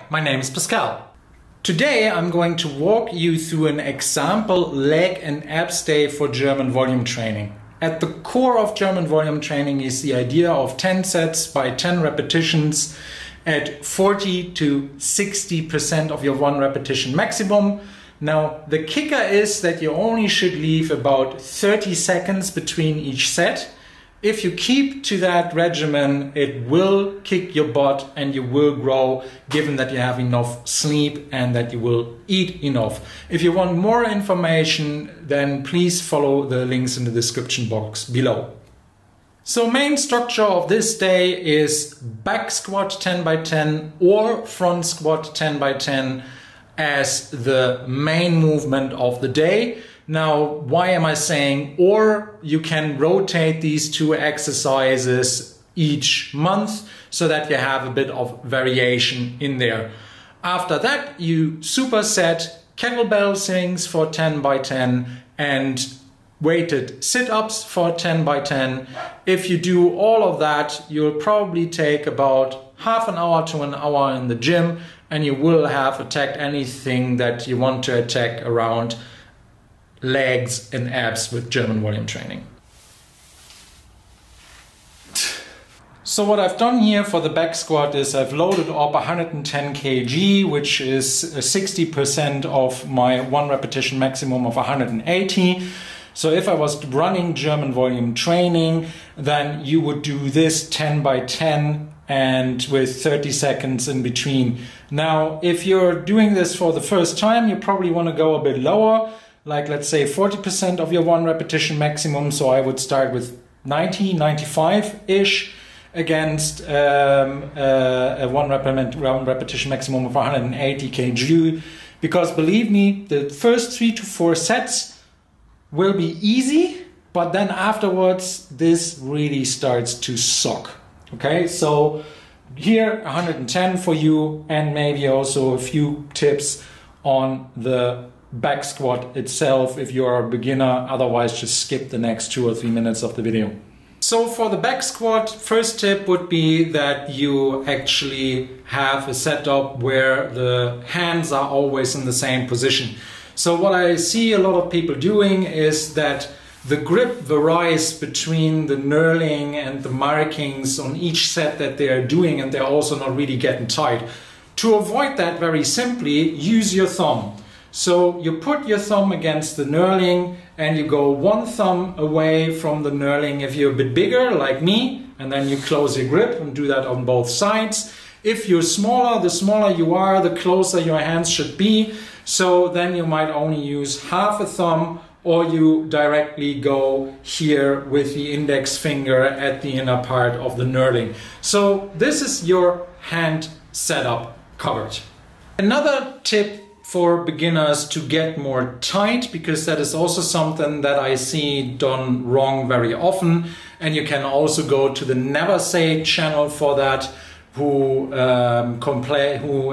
my name is Pascal. Today I'm going to walk you through an example leg and abs day for German volume training. At the core of German volume training is the idea of 10 sets by 10 repetitions at 40 to 60% of your 1 repetition maximum. Now the kicker is that you only should leave about 30 seconds between each set. If you keep to that regimen, it will kick your butt and you will grow, given that you have enough sleep and that you will eat enough. If you want more information, then please follow the links in the description box below. So main structure of this day is back squat 10 by 10 or front squat 10 by 10 as the main movement of the day. Now, why am I saying or? You can rotate these two exercises each month so that you have a bit of variation in there. After that, you superset kettlebell swings for 10 by 10 and weighted sit-ups for 10 by 10. If you do all of that, you'll probably take about half an hour to an hour in the gym, and you will have attacked anything that you want to attack around legs and abs with German volume training. So what I've done here for the back squat is I've loaded up 110 kg, which is 60% of my 1 repetition maximum of 180. So if I was running German volume training, then you would do this 10 by 10 and with 30 seconds in between. Now, if you're doing this for the first time, you probably want to go a bit lower, like let's say 40% of your 1 repetition maximum. So I would start with 90, 95-ish against a 1 repetition maximum of 180 kg. Because believe me, the first 3 to 4 sets will be easy, but then afterwards this really starts to suck. Okay, so here 110 for you, and maybe also a few tips on the back squat itself if you are a beginner. Otherwise, just skip the next 2 or 3 minutes of the video. So for the back squat, first tip would be that you actually have a setup where the hands are always in the same position. So what I see a lot of people doing is that the grip varies between the knurling and the markings on each set that they are doing, and they're also not really getting tight. To avoid that, very simply, use your thumb. So you put your thumb against the knurling and you go 1 thumb away from the knurling if you're a bit bigger like me, and then you close your grip and do that on both sides. If you're smaller, the smaller you are, the closer your hands should be. So then you might only use half a thumb, or you directly go here with the index finger at the inner part of the knurling. So this is your hand setup covered. Another tip for beginners to get more tight, because that is also something that I see done wrong very often, and you can also go to the Never Say channel for that, who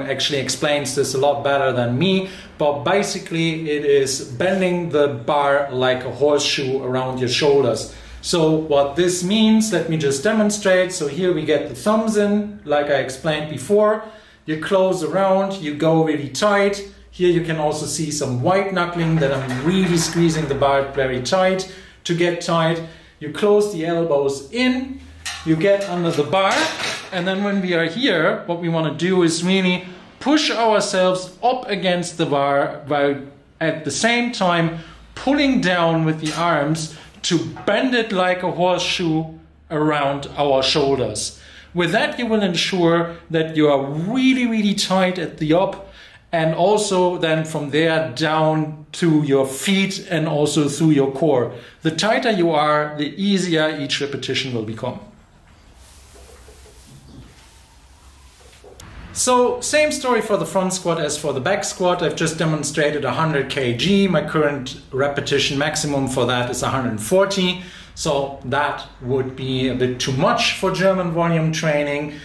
actually explains this a lot better than me. But basically it is bending the bar like a horseshoe around your shoulders. So what this means, let me just demonstrate. So here we get the thumbs in, like I explained before. You close around, you go really tight. Here you can also see some white knuckling, that I'm really squeezing the bar very tight to get tight. You close the elbows in, you get under the bar, and then when we are here, what we want to do is really push ourselves up against the bar while at the same time pulling down with the arms to bend it like a horseshoe around our shoulders. With that, you will ensure that you are really, really tight at the up, and also then from there down to your feet and also through your core. The tighter you are, the easier each repetition will become. So same story for the front squat as for the back squat. I've just demonstrated 100 kg. My current repetition maximum for that is 140. So that would be a bit too much for German volume training.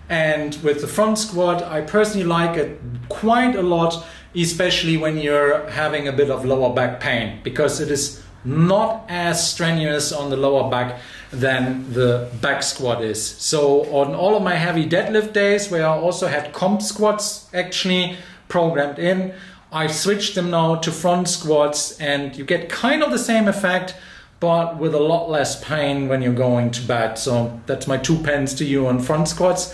And with the front squat, I personally like it quite a lot, especially when you're having a bit of lower back pain, because it is not as strenuous on the lower back than the back squat is. So on all of my heavy deadlift days, where I also had comp squats actually programmed in, I switched them now to front squats, and you get kind of the same effect, but with a lot less pain when you're going to bed. So that's my 2 pence to you on front squats.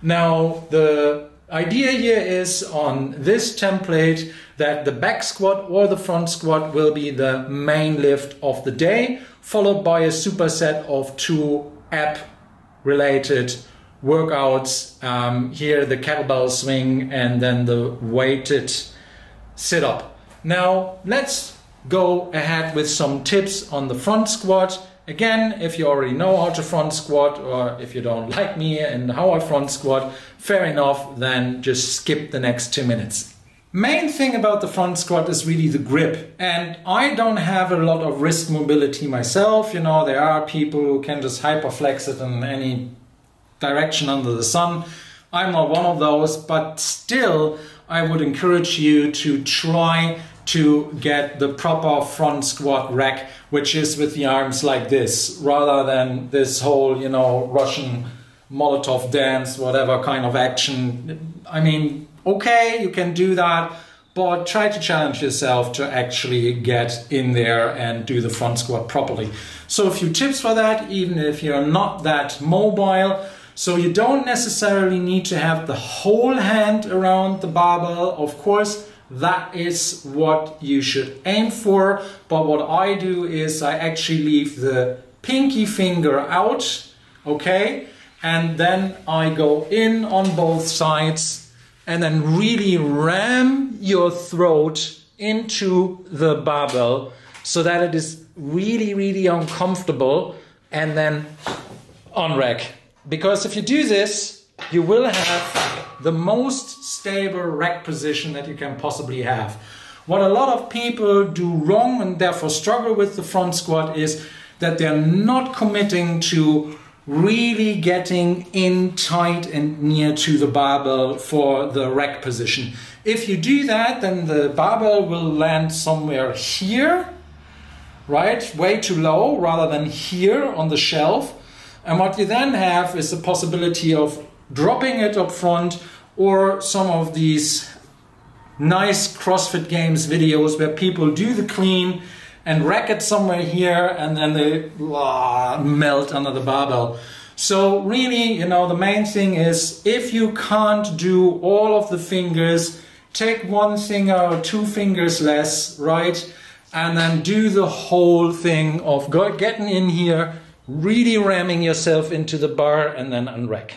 Now the idea here is on this template that the back squat or the front squat will be the main lift of the day, followed by a superset of 2 ab related workouts. Here the kettlebell swing and then the weighted sit up. Now let's go ahead with some tips on the front squat. Again, if you already know how to front squat, or if you don't like me and how I front squat, fair enough, then just skip the next 2 minutes. Main thing about the front squat is really the grip, and I don't have a lot of wrist mobility myself. You know, there are people who can just hyperflex it in any direction under the sun. I'm not one of those, but still I would encourage you to try to get the proper front squat rack, which is with the arms like this, rather than this whole, you know, Russian Molotov dance, whatever kind of action. I mean, okay, you can do that, but try to challenge yourself to actually get in there and do the front squat properly. So a few tips for that, even if you're not that mobile. So you don't necessarily need to have the whole hand around the barbell. Of course, that is what you should aim for. But what I do is I actually leave the pinky finger out, okay? And then I go in on both sides and then really ram your throat into the barbell so that it is really, really uncomfortable, and then on rack. Because if you do this, you will have the most stable rack position that you can possibly have. What a lot of people do wrong and therefore struggle with the front squat is that they're not committing to really getting in tight and near to the barbell for the rack position. If you do that, then the barbell will land somewhere here, right? Way too low, rather than here on the shelf. And what you then have is the possibility of dropping it up front, or some of these nice CrossFit Games videos where people do the clean and rack it somewhere here and then they melt under the barbell. So really, you know, the main thing is, if you can't do all of the fingers, take 1 finger or 2 fingers less, right? And then do the whole thing of getting in here, really ramming yourself into the bar, and then unrack.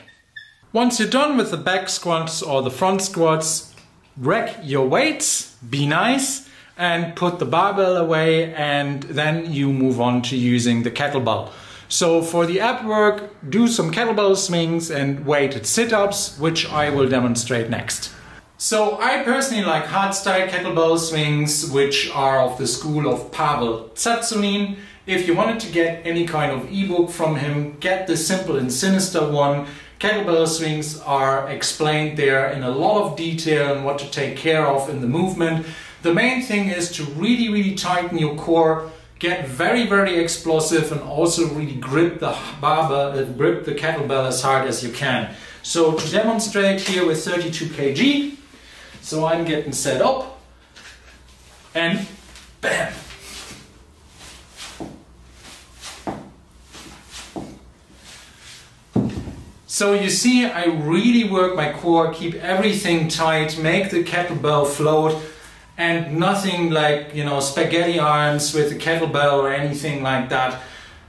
Once you're done with the back squats or the front squats, rack your weights, be nice, and put the barbell away, and then you move on to using the kettlebell. So for the ab work, do some kettlebell swings and weighted sit-ups, which I will demonstrate next. So I personally like hardstyle kettlebell swings, which are of the school of Barbell. If you wanted to get any kind of ebook from him, get the Simple and Sinister one. Kettlebell swings are explained there in a lot of detail and what to take care of in the movement. The main thing is to really, really tighten your core, get very, very explosive, and also really grip the barbell, grip the kettlebell as hard as you can. So to demonstrate here with 32 kg, so I'm getting set up, and bam! So you see, I really work my core, keep everything tight, make the kettlebell float, and nothing like, you know, spaghetti arms with a kettlebell or anything like that.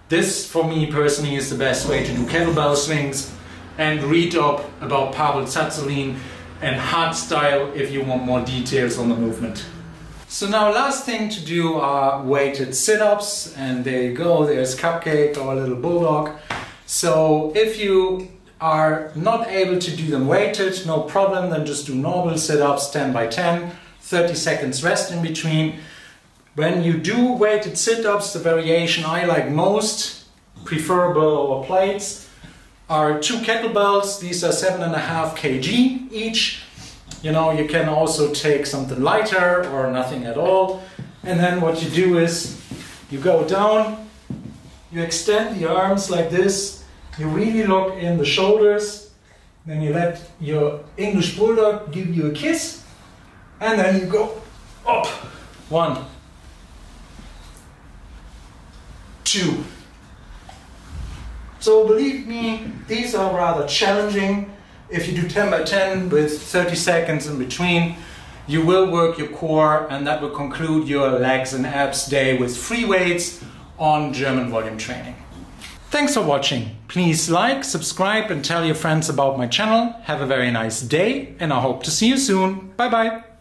This, for me personally, is the best way to do kettlebell swings. And read up about Barbell and hardstyle if you want more details on the movement. So now last thing to do are weighted sit-ups, and there you go, there's Cupcake, our little bulldog. So if you are not able to do them weighted, no problem, then just do normal sit-ups, 10 by 10, 30 seconds rest in between. When you do weighted sit-ups, the variation I like most, preferable over plates, are 2 kettlebells. These are 7.5 kg each. You know, you can also take something lighter or nothing at all. And then what you do is you go down, You extend the arms like this. You really lock in the shoulders. Then you let your English Bulldog give you a kiss. And then you go up. 1, 2. So believe me, these are rather challenging. If you do 10 by 10 with 30 seconds in between, you will work your core, and that will conclude your legs and abs day with free weights on German volume training. Thanks for watching. Please like, subscribe and tell your friends about my channel. Have a very nice day and I hope to see you soon. Bye bye.